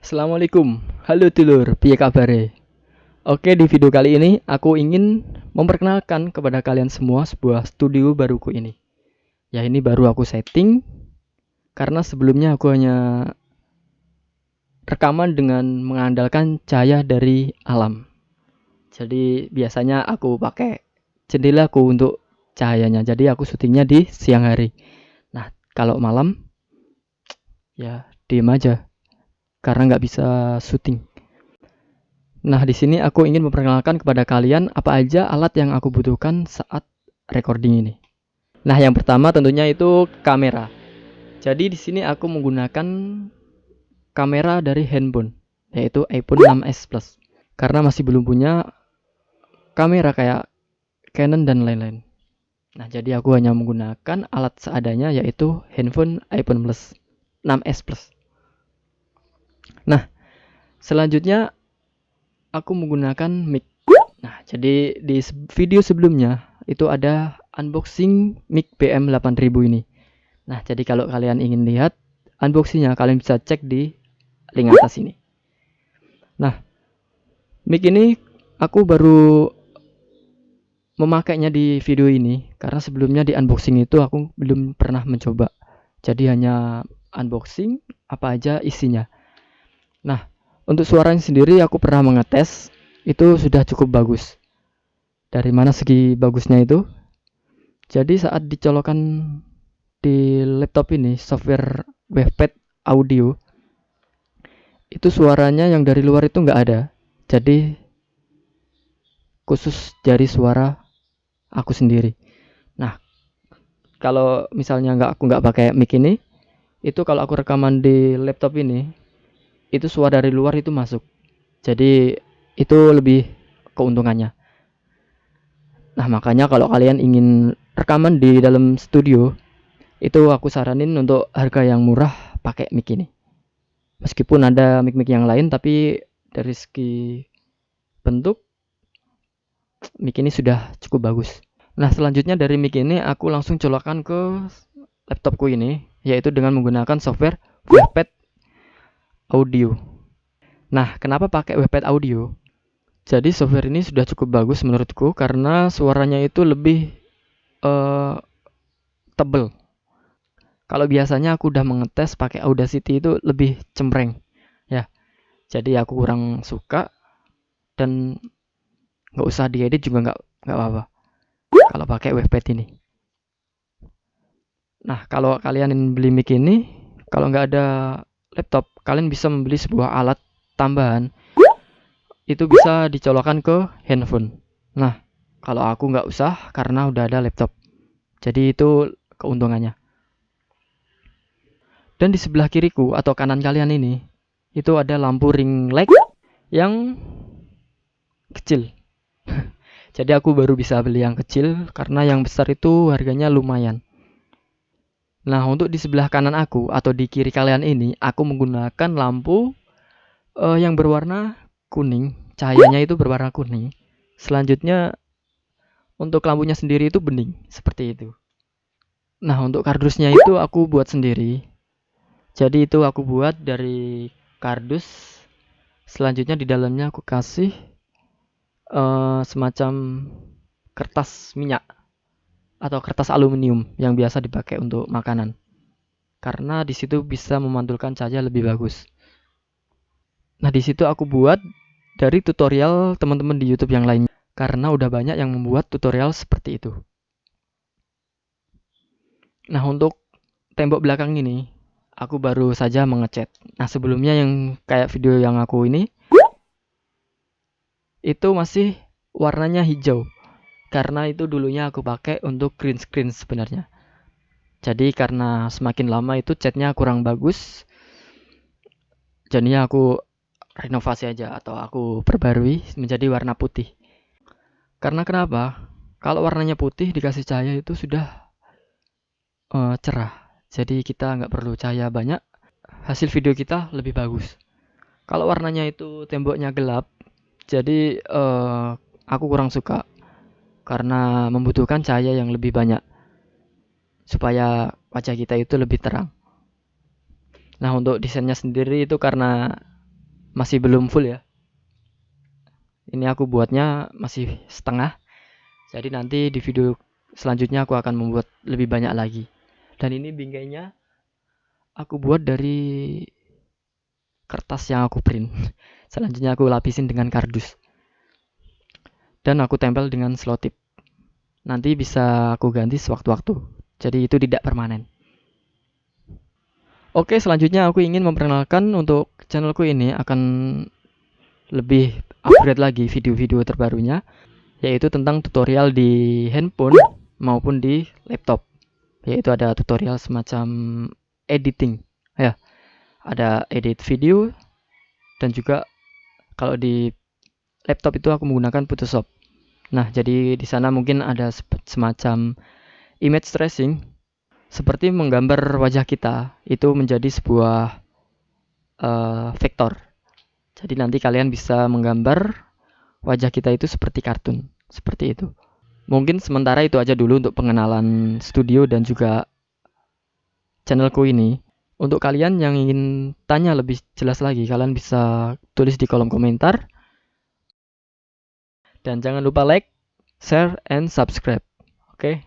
Assalamualaikum, halo dulur, piye kabare? Oke, di video kali ini aku ingin memperkenalkan kepada kalian semua sebuah studio baruku ini. Ya, ini baru aku setting karena sebelumnya aku hanya rekaman dengan mengandalkan cahaya dari alam. Jadi biasanya aku pakai jendelaku untuk cahayanya. Jadi aku syutingnya di siang hari. Nah, kalau malam ya diem aja karena nggak bisa syuting. Nah, di sini aku ingin memperkenalkan kepada kalian apa aja alat yang aku butuhkan saat recording ini. Nah, yang pertama tentunya itu kamera. Jadi di sini aku menggunakan kamera dari handphone, yaitu iPhone 6s Plus. Karena masih belum punya kamera kayak Canon dan lain-lain. Nah, jadi aku hanya menggunakan alat seadanya yaitu handphone iPhone Plus 6s Plus. Nah, selanjutnya aku menggunakan mic. Nah, jadi di video sebelumnya itu ada unboxing mic BM8000 ini. Nah, jadi kalau kalian ingin lihat unboxingnya, kalian bisa cek di link atas ini. Nah, mic ini aku baru memakainya di video ini karena sebelumnya di unboxing itu aku belum pernah mencoba. Jadi hanya unboxing apa aja isinya. Nah, untuk suaranya sendiri aku pernah mengetes, itu sudah cukup bagus. Dari mana segi bagusnya itu? Jadi saat dicolokkan di laptop ini software Wavepad audio, itu suaranya yang dari luar itu nggak ada. Jadi khusus dari suara aku sendiri. Nah, kalau misalnya aku nggak pakai mic ini, itu kalau aku rekaman di laptop ini, itu suara dari luar itu masuk. Jadi itu lebih keuntungannya. Nah, makanya kalau kalian ingin rekaman di dalam studio, itu aku saranin untuk harga yang murah pakai mic ini. Meskipun ada mic-mic yang lain, tapi dari segi bentuk mic ini sudah cukup bagus. Nah, selanjutnya dari mic ini aku langsung colokkan ke laptopku ini, yaitu dengan menggunakan software Wavepad Audio. Nah, kenapa pakai Wavepad Audio? Jadi software ini sudah cukup bagus menurutku karena suaranya itu lebih tebel. Kalau biasanya aku udah mengetes pakai Audacity itu lebih cempreng, ya. Jadi aku kurang suka dan nggak usah diedit juga nggak apa-apa kalau pakai Wavepad ini. Nah, kalau kalian beli mic ini, kalau nggak ada laptop, kalian bisa membeli sebuah alat tambahan. Itu bisa dicolokkan ke handphone. Nah, kalau aku nggak usah karena udah ada laptop. Jadi itu keuntungannya. Dan di sebelah kiriku atau kanan kalian ini, itu ada lampu ring light yang kecil. Jadi aku baru bisa beli yang kecil karena yang besar itu harganya lumayan. Nah, untuk di sebelah kanan aku atau di kiri kalian ini, aku menggunakan lampu yang berwarna kuning. Cahayanya itu berwarna kuning. Selanjutnya untuk lampunya sendiri itu bening, seperti itu. Nah, untuk kardusnya itu aku buat sendiri. Jadi itu aku buat dari kardus. Selanjutnya di dalamnya aku kasih semacam kertas minyak atau kertas aluminium yang biasa dipakai untuk makanan. Karena di situ bisa memantulkan cahaya lebih bagus. Nah, di situ aku buat dari tutorial teman-teman di YouTube yang lainnya karena udah banyak yang membuat tutorial seperti itu. Nah, untuk tembok belakang ini aku baru saja mengecat. Nah, sebelumnya yang kayak video yang aku ini itu masih warnanya hijau karena itu dulunya aku pakai untuk green screen sebenarnya. Jadi karena semakin lama itu catnya kurang bagus, jadinya aku renovasi aja atau aku perbarui menjadi warna putih. Karena kenapa? Kalau warnanya putih dikasih cahaya itu sudah cerah. Jadi kita nggak perlu cahaya banyak, hasil video kita lebih bagus. Kalau warnanya itu temboknya gelap, jadi aku kurang suka karena membutuhkan cahaya yang lebih banyak supaya wajah kita itu lebih terang. Nah, untuk desainnya sendiri itu karena masih belum full ya. Ini aku buatnya masih setengah. Jadi nanti di video selanjutnya aku akan membuat lebih banyak lagi. Dan ini bingkainya aku buat dari kertas yang aku print. Selanjutnya aku lapisin dengan kardus. Dan aku tempel dengan selotip. Nanti bisa aku ganti sewaktu-waktu. Jadi itu tidak permanen. Oke, selanjutnya aku ingin memperkenalkan untuk channelku ini akan lebih upgrade lagi video-video terbarunya, yaitu tentang tutorial di handphone maupun di laptop. Yaitu ada tutorial semacam editing, ya, ada edit video, dan juga kalau di laptop itu aku menggunakan Photoshop. Nah, jadi di sana mungkin ada semacam image tracing, seperti menggambar wajah kita itu menjadi sebuah vektor. Jadi nanti kalian bisa menggambar wajah kita itu seperti kartun, seperti itu. Mungkin sementara itu aja dulu untuk pengenalan studio dan juga channelku ini. Untuk kalian yang ingin tanya lebih jelas lagi, kalian bisa tulis di kolom komentar. Dan jangan lupa like, share, and subscribe. Oke?